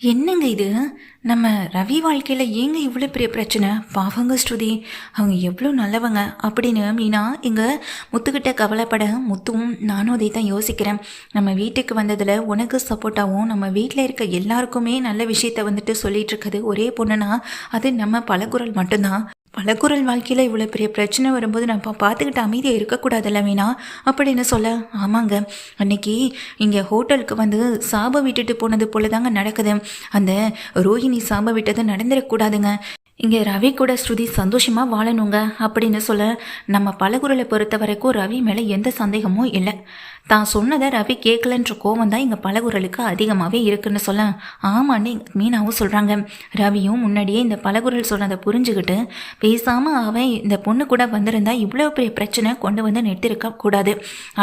என்னங்க இது? நம்ம ரவி வாழ்க்கையில் ஏங்க இவ்வளோ பெரிய பிரச்சனை? பாவங்க ஸ்ருதி, அவங்க எவ்வளோ நல்லவங்க அப்படின்னு மீனா இங்கே முத்துக்கிட்ட கவலைப்பட, முத்துவும் நானும் அதை தான் யோசிக்கிறேன். நம்ம வீட்டுக்கு வந்ததில் உனக்கு சப்போர்ட்டாகவும் நம்ம வீட்டில் இருக்க எல்லாருக்குமே நல்ல விஷயத்த வந்துட்டு சொல்லிட்டு இருக்குது ஒரே பொண்ணுனா அது நம்ம பலகுரல் மட்டும்தான். பலகுரல் வாழ்க்கையில் இவ்வளோ பெரிய பிரச்சனை வரும்போது நம்ம பார்த்துக்கிட்டு அமைதியாக இருக்கக்கூடாதுல்ல மீனா அப்படின்னு சொல்ல, ஆமாங்க அன்னைக்கு இங்கே ஹோட்டலுக்கு வந்து சாபம் விட்டுட்டு போனது போல தாங்க நடக்குது. அந்த ரோஹிணி சாபம் விட்டது நடந்துடக்கூடாதுங்க. இங்கே ரவி கூட ஸ்ருதி சந்தோஷமாக வாழணுங்க அப்படின்னு சொல்ல, நம்ம பலகுரலை பொறுத்த வரைக்கும் ரவி மேலே எந்த சந்தேகமும் இல்லை. தான் சொன்னதை ரவி கேட்கலன்ற கோவம் தான் இங்கே பலகுரலுக்கு அதிகமாகவே இருக்குன்னு சொல்ல, ஆமான்னு மீனாவும் சொல்கிறாங்க. ரவியும் முன்னாடியே இந்த பலகுரல் சொன்னதை புரிஞ்சுக்கிட்டு பேசாமல் அவன் இந்த பொண்ணு கூட வந்திருந்தா இவ்வளோ பெரிய பிரச்சனை கொண்டு வந்து நிறுத்திருக்க கூடாது.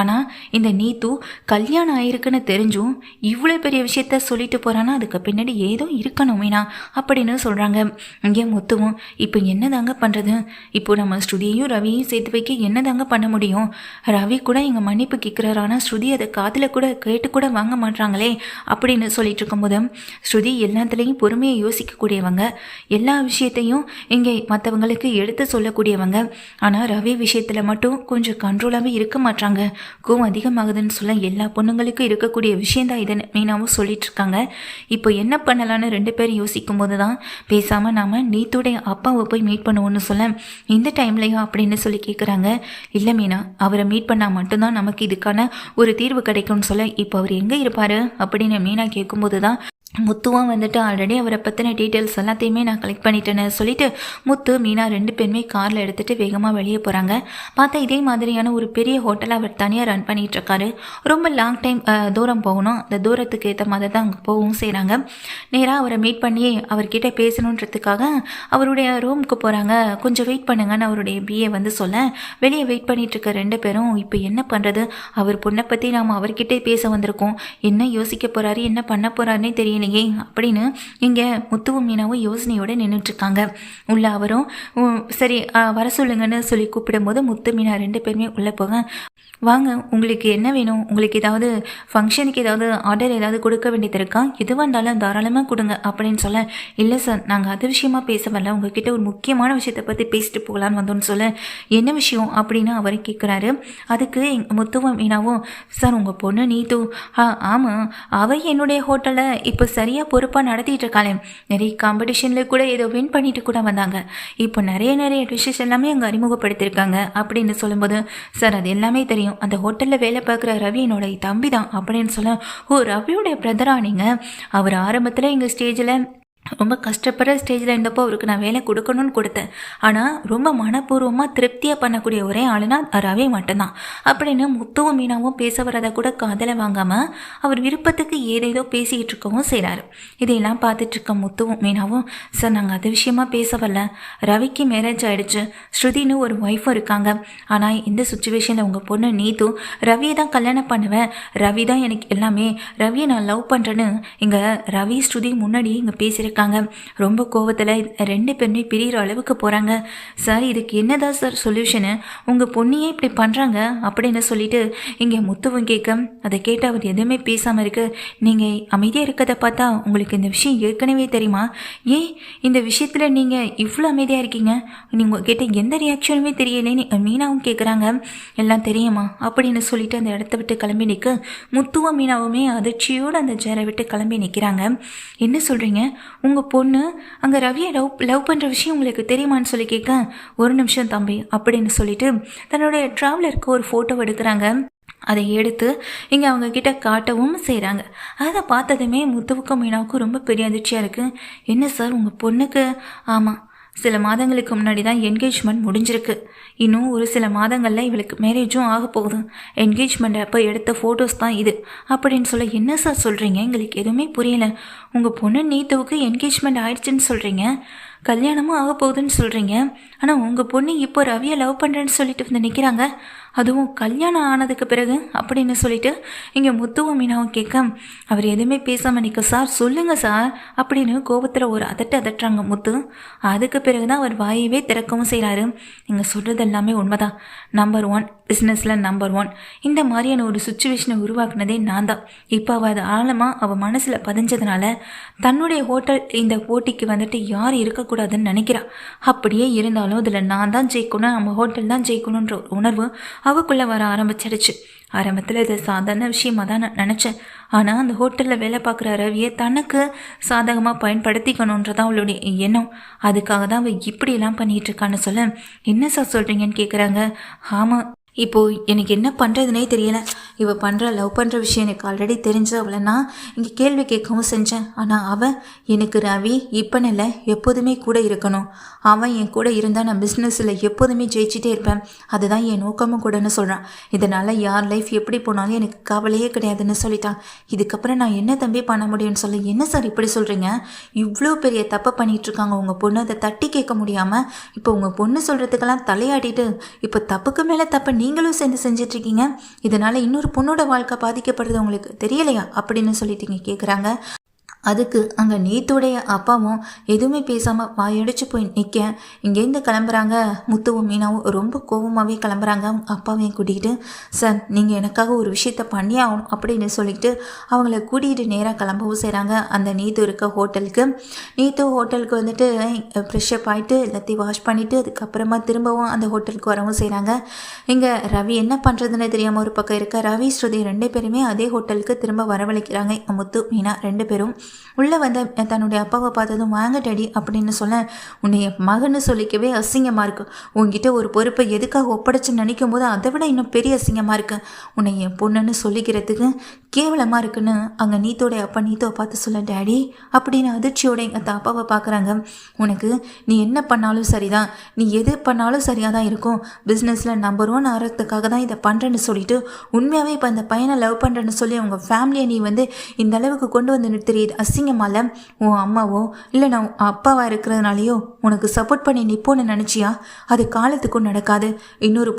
ஆனால் இந்த நீத்து கல்யாணம் ஆயிருக்குன்னு தெரிஞ்சும் இவ்வளோ பெரிய விஷயத்த சொல்லிட்டு போகிறான்னா அதுக்கு பின்னாடி ஏதோ இருக்கணும் மீனா அப்படின்னு சொல்கிறாங்க. இங்கே முத்துவும் இப்போ என்ன தாங்க பண்ணுறது? இப்போ நம்ம ஸ்ருதியையும் ரவியையும் சேர்த்து வைக்க என்ன தாங்க பண்ண முடியும்? ரவி கூட இங்கே மன்னிப்பு கேட்குறாரு, ஆனால் ஸ்ருதி அதை காதில் கூட கேட்டு கூட வாங்க மாட்டாங்களே அப்படின்னு சொல்லிட்டு இருக்கும்போது, ஸ்ருதி எல்லாத்துலேயும் பொறுமையை யோசிக்கக்கூடியவங்க, எல்லா விஷயத்தையும் இங்கே மற்றவங்களுக்கு எடுத்து சொல்லக்கூடியவங்க. ஆனால் ரவி விஷயத்தில் மட்டும் கொஞ்சம் கண்ட்ரோலாகவே இருக்க மாட்டாங்க. கோவம் அதிகமாகுதுன்னு சொல்ல எல்லா பொண்ணுங்களுக்கும் இருக்கக்கூடிய விஷயந்தான் இதை மீனாவும் சொல்லிட்டு இருக்காங்க. இப்போ என்ன பண்ணலான்னு ரெண்டு பேரும் யோசிக்கும் போது தான், பேசாமல் நாம் நீத்துடைய அப்பாவை போய் மீட் பண்ணுவோன்னு சொல்ல, இந்த டைம்லையா அப்படின்னு சொல்லி கேட்குறாங்க. இல்லை மீனா, அவரை மீட் பண்ணால் மட்டும்தான் நமக்கு இதுக்கான ஒரு தீர்வு கிடைக்கும்னு சொல்ல, இப்போ அவர் எங்கே இருப்பார் அப்படின்னு மீனா கேட்கும்போது தான், முத்துவும் வந்துட்டு ஆல்ரெடி அவரை பற்றின டீட்டெயில்ஸ் எல்லாத்தையுமே நான் கலெக்ட் பண்ணிட்டேன்னு சொல்லிட்டு முத்து மீனா ரெண்டு பேருமே காரில் எடுத்துகிட்டு வேகமாக வெளியே போகிறாங்க. பார்த்தா இதே மாதிரியான ஒரு பெரிய ஹோட்டலை அவர் தனியாக ரன் பண்ணிகிட்ருக்காரு. ரொம்ப லாங் டைம் தூரம் போகணும், அந்த தூரத்துக்கு ஏற்ற மாதிரி தான் அங்கே போகவும் செய்கிறாங்க. நேராக அவரை மீட் பண்ணி அவர்கிட்ட பேசணுன்றதுக்காக அவருடைய ரூமுக்கு போகிறாங்க. கொஞ்சம் வெயிட் பண்ணுங்கன்னு அவருடைய பிஏ வந்து சொல்ல, வெளியே வெயிட் பண்ணிகிட்ருக்க ரெண்டு பேரும் இப்போ என்ன பண்ணுறது, அவர் பொண்ணை பற்றி நாம் அவர்கிட்டே பேச வந்திருக்கோம், என்ன யோசிக்க போகிறாரு என்ன பண்ண போகிறாருன்னே தெரியலையே அப்படின்னு இங்கே முத்துவும் மீனாவும் யோசனையோடு நின்றுட்டுருக்காங்க. உள்ள அவரும் சரி வர சொல்லுங்கன்னு சொல்லி கூப்பிடும்போது முத்து மீனா ரெண்டு பேருமே உள்ளே போக, வாங்க உங்களுக்கு என்ன வேணும், உங்களுக்கு ஏதாவது ஃபங்க்ஷனுக்கு ஏதாவது ஆர்டர் ஏதாவது கொடுக்க வேண்டியது இருக்கா, எதுவாக இருந்தாலும் தாராளமாக கொடுங்க அப்படின்னு சொல்ல, இல்லை சார் நாங்கள் அது விஷயமா பேச வரல, உங்ககிட்ட ஒரு முக்கியமான விஷயத்தை பற்றி பேசிட்டு போகலான்னு வந்தோன்னு சொல்ல, என்ன விஷயம் அப்படின்னு அவர் கேட்குறாரு. அதுக்கு முத்துவும் மீனாவும், சார் உங்கள் பொண்ணு நீத்து, ஆமாம் அவள் என்னுடைய ஹோட்டலில் இப்போ சரியாக பொறுப்பாக நடத்திட்டு இருக்காளே, நிறைய காம்படிஷனில் கூட ஏதோ வின் பண்ணிட்டு கூட வந்தாங்க, இப்போ நிறைய டிஷ்ஷஸ் எல்லாமே அங்கே அறிமுகப்படுத்தியிருக்காங்க அப்படின்னு சொல்லும்போது, சார் அது எல்லாமே தெரியும், அந்த ஹோட்டலில் வேலை பார்க்குற ரவி என்னோட தம்பி தான் அப்படின்னு சொல்ல, ஓ ரவியோடைய பிரதரா நீங்கள்? அவர் ஆரம்பத்தில் எங்கள் ஸ்டேஜில் ரொம்ப கஷ்டப்படுற ஸ்டேஜில் இருந்தப்போ அவருக்கு நான் வேலை கொடுக்கணும்னு கொடுத்தேன், ஆனால் ரொம்ப மனப்பூர்வமாக திருப்தியாக பண்ணக்கூடிய ஒரே ஆளுனா ரவி மட்டும்தான் அப்படின்னு முத்துவும் மீனாவும் பேச வரதை கூட காதலை வாங்காமல் அவர் விருப்பத்துக்கு ஏதேதோ பேசிக்கிட்டு இருக்கவும் செய்கிறாரு. இதையெல்லாம் பார்த்துட்ருக்க முத்துவும் மீனாவும், சார் நாங்கள் அது விஷயமா பேச வரல, ரவிக்கு மேரேஜ் ஆகிடுச்சு, ஸ்ருதின்னு ஒரு ஒய்ஃபும் இருக்காங்க, ஆனால் இந்த சுச்சுவேஷனில் உங்கள் பொண்ணு நீத்து ரவியை தான் கல்யாணம் பண்ணுவேன், ரவி தான் எனக்கு எல்லாமே, ரவியை நான் லவ் பண்ணுறேன்னு இங்கே ரவி ஸ்ருதி முன்னாடி இங்கே பேசியிருக்கேன். ரொம்ப கோவத்தில் ரெண்டு பேருமே பிரிகிற அளவுக்கு போகிறாங்க. சார் இதுக்கு என்னதான் சார் சொல்யூஷனு, உங்கள் பொண்ணையே இப்படி பண்ணுறாங்க அப்படின்னு சொல்லிட்டு இங்கே முத்துவும் கேட்க, அதை கேட்டு அவர் எதுவுமே பேசாமல் இருக்கு. நீங்கள் அமைதியாக இருக்கிறத பார்த்தா உங்களுக்கு இந்த விஷயம் ஏற்கனவே தெரியுமா, ஏன் இந்த விஷயத்தில் நீங்கள் இவ்வளோ அமைதியாக இருக்கீங்க, நீங்கள் கேட்ட எந்த ரியாக்ஷனுமே தெரியலேன்னு மீனாவும் கேட்குறாங்க. எல்லாம் தெரியுமா அப்படின்னு சொல்லிட்டு அந்த இடத்த விட்டு கிளம்பி நிற்க, முத்துவும் மீனாவுமே அதிர்ச்சியோடு அந்த சேரை விட்டு கிளம்பி நிற்கிறாங்க. என்ன சொல்கிறீங்க, உங்கள் பொண்ணு அங்கே ரவியை லவ் பண்ணுற விஷயம் உங்களுக்கு தெரியுமான்னு சொல்லி கேட்க, ஒரு நிமிஷம் தம்பி அப்படின்னு சொல்லிட்டு தன்னுடைய ட்ராவலருக்கு ஒரு ஃபோட்டோ எடுக்கிறாங்க. அதை எடுத்து இங்கே அவங்கக்கிட்ட காட்டவும் செய்கிறாங்க. அதை பார்த்ததுமே முத்துவுக்கும் மீனாவுக்கும் ரொம்ப பெரிய அதிர்ச்சியாக இருக்குது. என்ன சார் உங்கள் பொண்ணுக்கு? ஆமாம், சில மாதங்களுக்கு முன்னாடி தான் என்கேஜ்மெண்ட் முடிஞ்சிருக்கு, இன்னும் ஒரு சில மாதங்களில் இவளுக்கு மேரேஜும் ஆக போகுது, என்கேஜ்மெண்ட் அப்போ எடுத்த ஃபோட்டோஸ் தான் இது அப்படின்னு சொல்ல, என்ன சார் சொல்கிறீங்க, எங்களுக்கு எதுவுமே புரியலை, உங்கள் பொண்ணு நீத்துவுக்கு என்கேஜ்மெண்ட் ஆயிடுச்சுன்னு சொல்கிறீங்க, கல்யாணமும் ஆக போகுதுன்னு சொல்கிறீங்க, ஆனால் உங்கள் பொண்ணு இப்போ ரவியை லவ் பண்ணுறேன்னு சொல்லிட்டு வந்து நிற்கிறாங்க, அதுவும் கல்யாணம் ஆனதுக்கு பிறகு அப்படின்னு சொல்லிட்டு இங்கே முத்துவும் மீனாவும் கேட்க, அவர் எதுவுமே பேசாமல் நிற்க, சார் சொல்லுங்கள் சார் அப்படின்னு கோபத்தில் ஒரு அதட்டுறாங்க முத்து. அதுக்கு பிறகு தான் அவர் வாயவே திறக்கவும் செய்கிறாரு. நீங்கள் சொல்கிறது எல்லாமே உண்மைதான், நம்பர் 1 பிஸ்னஸில் நம்பர் 1. இந்த மாதிரியான ஒரு சுச்சுவேஷனை உருவாக்குனதே நான் தான். இப்போ அவள் அது ஆழமாக அவள் மனசில் பதிஞ்சதுனால தன்னுடைய ஹோட்டல் இந்த போட்டிக்கு வந்துட்டு யார் இருக்கக்கூடாதுன்னு நினைக்கிறாள். அப்படியே இருந்தாலும் அதில் நான் தான் ஜெயிக்கணும், நம்ம ஹோட்டல் தான் ஜெயிக்கணுன்ற ஒரு உணர்வு அவளுக்குள்ளே வர ஆரம்பிச்சிடுச்சு. ஆரம்பத்தில் இது சாதாரண விஷயமாக தான் நான் நினச்சேன். ஆனால் அந்த ஹோட்டலில் வேலை பார்க்குற ரவியை தனக்கு சாதகமாக பயன்படுத்திக்கணுன்றதான் அவளுடைய எண்ணம். அதுக்காக தான் அவள் இப்படியெல்லாம் பண்ணிகிட்ருக்கான்னு சொல்ல, என்ன சார் சொல்கிறீங்கன்னு கேட்குறாங்க. ஆமாம், இப்போது எனக்கு என்ன பண்ணுறதுனே தெரியலை. இவள் லவ் பண்ணுற விஷயம் எனக்கு ஆல்ரெடி தெரிஞ்சு அவளை நான் இங்கே கேள்வி கேட்கவும் செஞ்சேன். ஆனால் அவன் எனக்கு ரவி இப்போன்னு இல்லை, எப்போதுமே கூட இருக்கணும், அவன் என் கூட இருந்தால் நான் பிஸ்னஸில் எப்போதுமே ஜெயிச்சிட்டே இருப்பேன், அதுதான் என் நோக்கமும் கூடன்னு சொல்கிறான். இதனால் யார் லைஃப் எப்படி போனாலும் எனக்கு கவலையே கிடையாதுன்னு சொல்லிட்டான். இதுக்கப்புறம் நான் என்ன தம்பி பண்ண முடியும்னு சொல்ல, என்ன சார் இப்படி சொல்கிறீங்க, இவ்வளோ பெரிய தப்பை பண்ணிகிட்ருக்காங்க உங்கள் பொண்ணு, அதை தட்டி கேட்க முடியாமல் இப்போ உங்கள் பொண்ணு சொல்கிறதுக்கெல்லாம் தலையாட்டிட்டு இப்போ தப்புக்கு மேலே தப்பை நீங்களும் சேர்ந்து செஞ்சிட்ருக்கீங்க, இதனால் இன்னொரு பொண்ணோட வாழ்க்கை பாதிக்கப்படுறது உங்களுக்கு தெரியலையா அப்படின்னு சொல்லிட்டு கேட்குறாங்க. அதுக்கு அங்கே நீத்துடைய அப்பாவும் எதுவுமே பேசாமல் வாயடிச்சு போய் நிற்க, இங்கேருந்து கிளம்புறாங்க முத்துவும் மீனாவும் ரொம்ப கோபமாகவே கிளம்புறாங்க. அவங்க அப்பாவையும் கூட்டிகிட்டு, சார் நீங்கள் எனக்காக ஒரு விஷயத்த பண்ணி ஆகணும் அப்படின்னு சொல்லிட்டு அவங்கள கூட்டிகிட்டு நேராக கிளம்பவும் செய்கிறாங்க அந்த நீத்து இருக்க ஹோட்டலுக்கு. நீத்து ஹோட்டலுக்கு வந்துட்டு ஃப்ரெஷ்அப் ஆகிட்டு எல்லாத்தையும் வாஷ் பண்ணிவிட்டு அதுக்கப்புறமா திரும்பவும் அந்த ஹோட்டலுக்கு வரவும் செய்கிறாங்க. இங்கே ரவி என்ன பண்ணுறதுன்னு தெரியாமல் ஒரு பக்கம் இருக்க, ரவி ஸ்ருதி 2 பேருமே அதே ஹோட்டலுக்கு திரும்ப வரவழைக்கிறாங்க. முத்து மீனா 2 பேரும் உள்ளே வந்து தன்னுடைய அப்பாவை பார்த்ததும், வாங்க டேடி அப்படின்னு சொல்ல, உன்னை என் மகன்னு சொல்லிக்கவே அசிங்கமாக இருக்கு, உங்ககிட்ட ஒரு பொறுப்பை எதுக்காக ஒப்படைச்சுன்னு நினைக்கும் போது அதை விட இன்னும் பெரிய அசிங்கமாக இருக்கு, உன்னை என் பொண்ணுன்னு சொல்லிக்கிறதுக்கு கேவலமாக இருக்குன்னு அங்கே நீத்தோடைய அப்பா நீத்தோவை பார்த்து சொல்ல, டேடி அப்படின்னு அதிர்ச்சியோட எங்கள் அப்பாவை பார்க்குறாங்க. உனக்கு நீ என்ன பண்ணாலும் சரிதான், நீ எது பண்ணாலும் சரியாக தான் இருக்கும், பிஸ்னஸில் நம்பர் 1 ஆகிறதுக்காக தான் இதை பண்ணுறேன்னு சொல்லிட்டு உண்மையாகவே இப்போ அந்த பையனை லவ் பண்ணுறேன்னு சொல்லி அவங்க ஃபேமிலியை நீ வந்து இந்த அளவுக்கு கொண்டு வந்து நிறுத்துறியது அசிங்கமால. உன் அம்மாவோ இல்லை நான் அப்பாவா இருக்கிறதுனாலையோ உனக்கு சப்போர்ட் பண்ணி நிற்போன்னு நினச்சியா, அது காலத்துக்கும் நடக்காது. இன்னொரு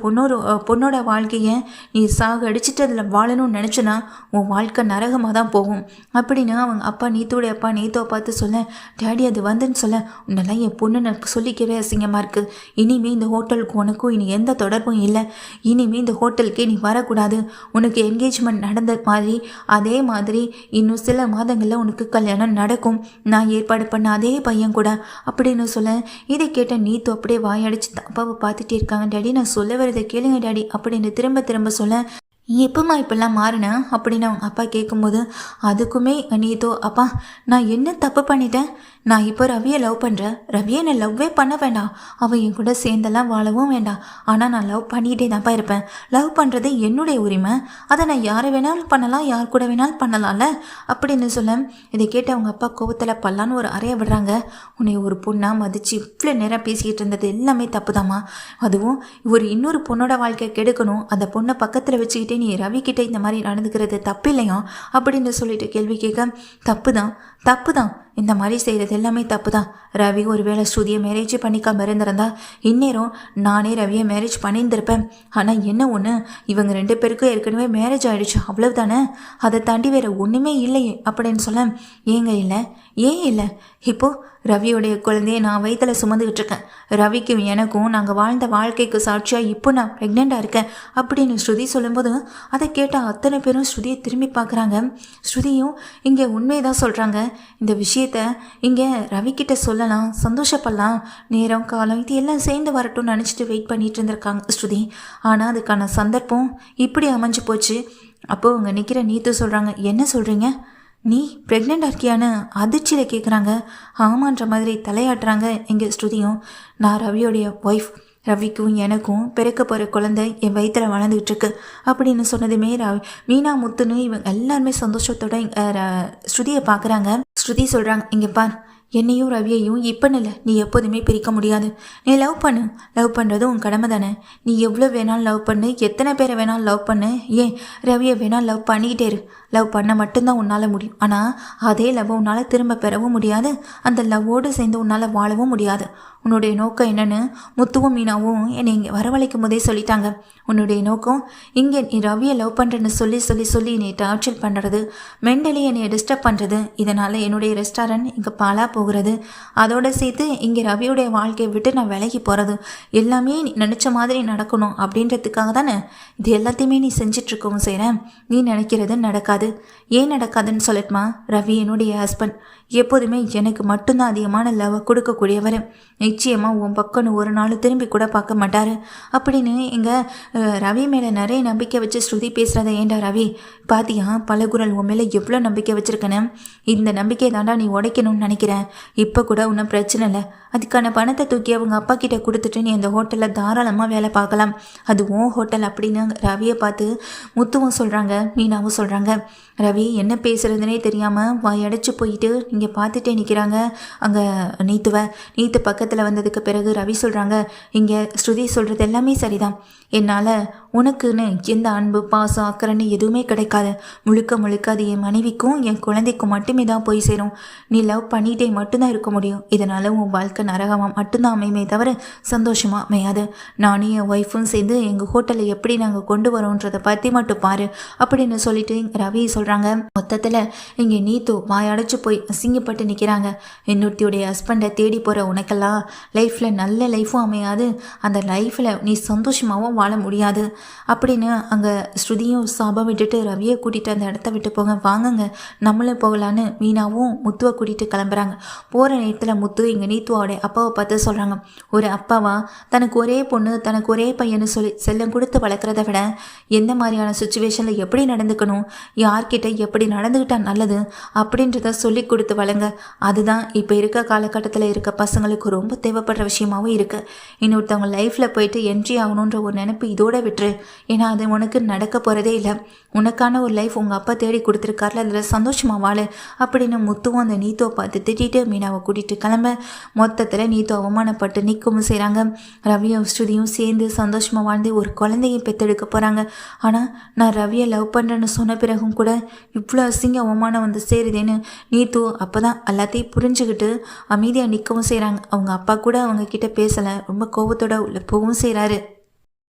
பொண்ணோட வாழ்க்கையை நீ அடிச்சுட்டு அதில் வாழணும்னு நினச்சனா உன் வாழ்க்கை நரகமாக தான் போகும் அப்படின்னு அவங்க அப்பா நீத்தோடைய அப்பா நீத்தோவை பார்த்து சொல்ல, டேடி அது வந்துன்னு சொல்ல, உன்னெல்லாம் என் பொண்ணு சொல்லிக்கவே அசிங்கமாக இருக்குது, இனிமேல் இந்த ஹோட்டலுக்கு உனக்கும் இனி எந்த தொடர்பும் இல்லை, இனிமேல் இந்த ஹோட்டலுக்கே நீ வரக்கூடாது, உனக்கு என்கேஜ்மெண்ட் நடந்த மாதிரி அதே மாதிரி இன்னும் சில மாதங்களில் உனக்கு கல்யாணம் நடக்கும், நான் ஏற்பாடு பண்ண அதே பையன் கூட அப்படின்னு சொல்ல, இதை கேட்ட நீத்து அப்படியே வாயடிச்சு அப்பாவை பார்த்துட்டே இருக்காங்க. டேடி நான் சொல்ல வரதை கேளுங்க டேடி அப்படின்னு திரும்ப திரும்ப சொல்ல, எப்போம்மா இப்பெல்லாம் மாறினேன் அப்படின்னு அவங்க அப்பா கேட்கும்போது, அதுக்குமே நீத்தோ, அப்பா நான் என்ன தப்பு பண்ணிட்டேன், நான் இப்போ ரவியை லவ் பண்ணுறேன், ரவியை நான் லவ்வே பண்ண வேண்டாம், அவன் என் கூட சேர்ந்தெல்லாம் வாழவும் வேண்டாம், ஆனால் நான் லவ் பண்ணிகிட்டே தான்ப்பா இருப்பேன், லவ் பண்ணுறது என்னுடைய உரிமை, அதை நான் யாரை வேணாலும் பண்ணலாம், யார் கூட வேணாலும் பண்ணலாம்ல அப்படின்னு சொல்ல, இதை கேட்டு அவங்க அப்பா கோபத்தில் பல்லான்னு ஒரு அறைய விடுறாங்க. உன்னை ஒரு பொண்ணாக மதித்து இவ்வளோ நேரம் பேசிக்கிட்டு இருந்தது எல்லாமே தப்பு தாம்மா, அதுவும் இன்னொரு பொண்ணோட வாழ்க்கையை கெடுக்கணும், அந்த பொண்ணை பக்கத்தில் வச்சுக்கிட்டே நீ ரவி கிட்ட இந்த மாதிரி நடந்துக்கிறது தப்பு இல்லையா அப்படின்னு சொல்லிட்டு கேள்வி கேட்க, தப்பு தான் இந்த மாதிரி செய்கிறது எல்லாமே தப்பு தான். ரவி ஒருவேளை ஸ்ருதியை மேரேஜ் பண்ணிக்காம இருந்திருந்தா இந்நேரம் நானே ரவியை மேரேஜ் பண்ணியிருந்திருப்பேன். ஆனால் என்ன ஒன்று, இவங்க 2 பேருக்கும் ஏற்கனவே மேரேஜ் ஆகிடுச்சு, அவ்வளவு தானே, அதை தாண்டி வேறு ஒன்றுமே இல்லையே அப்படின்னு சொல்ல, ஏங்க இல்லை, ஏன் இல்லை, இப்போது ரவியோடைய குழந்தையை நான் வயிற்றில் சுமந்துக்கிட்டு இருக்கேன், ரவிக்கும் எனக்கும் நாங்கள் வாழ்ந்த வாழ்க்கைக்கு சாட்சியாக இப்போ நான் ப்ரெக்னெண்ட்டாக இருக்கேன் அப்படின்னு ஸ்ருதி சொல்லும்போது, அதை கேட்டால் அத்தனை பேரும் ஸ்ருதியை திரும்பி பார்க்குறாங்க. ஸ்ருதியும் இங்கே உண்மையை தான் சொல்கிறாங்க. இந்த விஷயத்த இங்கே ரவிக்கிட்ட சொல்லலாம், சந்தோஷப்படலாம், நேரம் காலம் இது எல்லாம் சேர்ந்து வரட்டும்னு நினச்சிட்டு வெயிட் பண்ணிட்டு இருந்திருக்காங்க ஸ்ருதி. ஆனால் அதுக்கான சந்தர்ப்பம் இப்படி அமைஞ்சு போச்சு. அப்போது அவங்க நிற்கிற நீத்து சொல்கிறாங்க, என்ன சொல்கிறீங்க, நீ ப்ரெக்னெண்ட்டாக இருக்கியான்னு அதிர்ச்சியில் கேட்குறாங்க. ஆமான்ற மாதிரி தலையாட்டுறாங்க. எங்கள் ஸ்ருதியும், நான் ரவியோடைய ஒய்ஃப், ரவிக்கும் எனக்கும் பிறக்க போகிற குழந்தை என் வயிற்றில் வளர்ந்துக்கிட்டு இருக்கு அப்படின்னு சொன்னதுமே மீனா முத்துன்னு இவங்க எல்லாருமே சந்தோஷத்தோட ஸ்ருதியை பார்க்குறாங்க. ஸ்ருதி சொல்கிறாங்க, இங்கே பார், என்னையும் ரவியையும் இப்போன்னு இல்லை, நீ எப்போதுமே பிரிக்க முடியாது, நீ லவ் பண்ணுறது உன் கடமை தானே, நீ எவ்வளோ வேணாலும் லவ் பண்ணு, எத்தனை பேரை வேணாலும் லவ் பண்ணு, ஏன் ரவியை வேணாலும் லவ் பண்ணிக்கிட்டே இரு, லவ் பண்ண மட்டும்தான் உன்னால் முடியும், ஆனால் அதே லவ்வை உன்னால் திரும்ப பெறவும் முடியாது, அந்த லவ்வோடு சேர்ந்து உன்னால் வாழவும் முடியாது. உன்னுடைய நோக்கம் என்னன்னு முத்துவும் மீனாவும் என்னை இங்கே வரவழைக்கும் போதே சொல்லிட்டாங்க. உன்னுடைய நோக்கம் இங்கே நீ ரவியை லவ் பண்ணுறேன்னு சொல்லி என்னை டார்ச்சர் பண்ணுறது, மென்டலி என்னை டிஸ்டர்ப் பண்ணுறது, இதனால் என்னுடைய ரெஸ்டாரண்ட் இங்கே பாலாக போகிறது. அதோடு சேர்த்து இங்கே ரவியுடைய வாழ்க்கையை விட்டு நான் விலகி போகிறது எல்லாமே நீ நினச்ச மாதிரி நடக்கணும் அப்படின்றதுக்காக தானே இது எல்லாத்தையுமே நீ செஞ்சிட்ருக்கவும் செய்கிறேன். நீ நினைக்கிறது நடக்காது. ஏன் நடக்காதுன்னு சொல்லட்டுமா? ரவி என்னுடைய ஹஸ்பண்ட், எப்போதுமே எனக்கு மட்டும்தான் அதிகமான லவ் கொடுக்கக்கூடியவர். நிச்சயமாக உன் பக்கம்னு ஒரு நாள் திரும்பி கூட பார்க்க மாட்டார் அப்படின்னு எங்கள் ரவி மேலே நிறைய நம்பிக்கை வச்சு ஸ்ருதி பேசுகிறத. ஏண்டா ரவி, பாத்தியா பலகுரல் உன் மேலே எவ்வளோ நம்பிக்கை வச்சுருக்கேன்னு? இந்த நம்பிக்கையை தாண்டா நீ உடைக்கணும்னு நினைக்கிறேன். இப்போ கூட ஒன்றும் பிரச்சனை இல்லை. அதுக்கான பணத்தை தூக்கி அவங்க அப்பா கிட்ட கொடுத்துட்டு நீ அந்த ஹோட்டலில் தாராளமாக வேலை பார்க்கலாம். அது உன் ஹோட்டல் அப்படின்னு ரவியை பார்த்து முத்துவும் சொல்கிறாங்க, மீனாவும் சொல்கிறாங்க. ரவி என்ன பேசுகிறதுனே தெரியாமல் வாயடைச்சு போயிட்டு இங்கே பார்த்துட்டே நிற்கிறாங்க அங்கே நீத்து பக்கத்தில் வந்ததுக்கு பிறகு ரவி சொல்கிறாங்க, இங்கே ஸ்ருதி சொல்கிறது எல்லாமே சரிதான். என்னால் உனக்குன்னு எந்த அன்பு பாசம் அக்கறைன்னு எதுவுமே கிடைக்காது. முழுக்க முழுக்க அது என் மனைவிக்கும் என் குழந்தைக்கும் மட்டுமே தான் போய் சேரும். நீ லவ் பண்ணிகிட்டே மட்டும்தான் இருக்க முடியும். இதனால் உன் வாழ்க்கை நரகமாக மட்டும்தான் அமையுமே தவிர சந்தோஷமாக அமையாது. நானும் என் ஒய்ஃபும் சேர்ந்து எங்கள் ஹோட்டலில் எப்படி நாங்கள் கொண்டு வரோன்றதை பற்றி மட்டும் பாரு அப்படின்னு சொல்லிட்டு ரவி சொல்கிறாங்க. மொத்தத்தில் இங்கே நீத்து வாயடைச்சு போய் அசிங்கப்பட்டு நிற்கிறாங்க. என்னொருத்தியுடைய ஹஸ்பண்டை தேடி போகிற உனக்கெல்லாம் லைஃப்பில் நல்ல லைஃப்பும் அமையாது. அந்த லைஃப்பில் நீ சந்தோஷமாகவும் வாழ முடியாது அப்படின்னு அங்கே ஸ்ருதியும் சாபம் விட்டுட்டு ரவியை கூட்டிகிட்டு அந்த இடத்த விட்டு போங்க, வாங்குங்க நம்மளும் போகலான்னு மீனாவும் முத்துவை கூட்டிகிட்டு கிளம்புறாங்க. போகிற நேரத்தில் முத்து இங்கே நீத்துவோடைய அப்பாவை பார்த்து சொல்கிறாங்க, ஒரு அப்பாவா தனக்கு ஒரே பொண்ணு தனக்கு ஒரே பையன்னு சொல்லி செல்லம் கொடுத்து வளர்க்குறத விட எந்த மாதிரியான சுச்சுவேஷனில் எப்படி நடந்துக்கணும், யார்கிட்ட எப்படி நடந்துக்கிட்டால் நல்லது அப்படின்றத சொல்லி கொடுத்து வளங்க. அதுதான் இப்போ இருக்க காலகட்டத்தில் இருக்க பசங்களுக்கு ரொம்ப தேவைப்படுற விஷயமாகவும் இருக்குது. இன்னொருத்தவங்க லைஃப்பில் போயிட்டு என்ட்ரி ஆகணுன்ற ஒரு நினைப்பு இதோட விட்டுரு. ஏன்னா அது உனக்கு நடக்க போகிறதே இல்லை. உனக்கான ஒரு லைஃப் உங்கள் அப்பா தேடி கொடுத்துருக்காருல, அதில் சந்தோஷமாக வாழு அப்படின்னு முத்துவும் அந்த நீத்துவை பார்த்து திட்டிட்டு மீனாவை கூட்டிகிட்டு கிளம்ப. மொத்தத்தில் நீத்து அவமானப்பட்டு நிற்கவும் செய்கிறாங்க. ரவியும் ஸ்ருதியும் சேர்ந்து சந்தோஷமாக வாழ்ந்து ஒரு குழந்தையை பெற்றெடுக்க போகிறாங்க. ஆனால் நான் ரவியை லவ் பண்ணுறேன்னு சொன்ன பிறகும் கூட இவ்வளோ அசிங்க அவமானம் வந்து சேருதேன்னு நீத்து அப்போ தான் எல்லாத்தையும் புரிஞ்சுக்கிட்டு அமைதியாக நிற்கவும் செய்கிறாங்க. அவங்க அப்பா கூட அவங்க கிட்ட பேசலை, ரொம்ப கோபத்தோட உள்ள போகவும் செய்கிறாரு.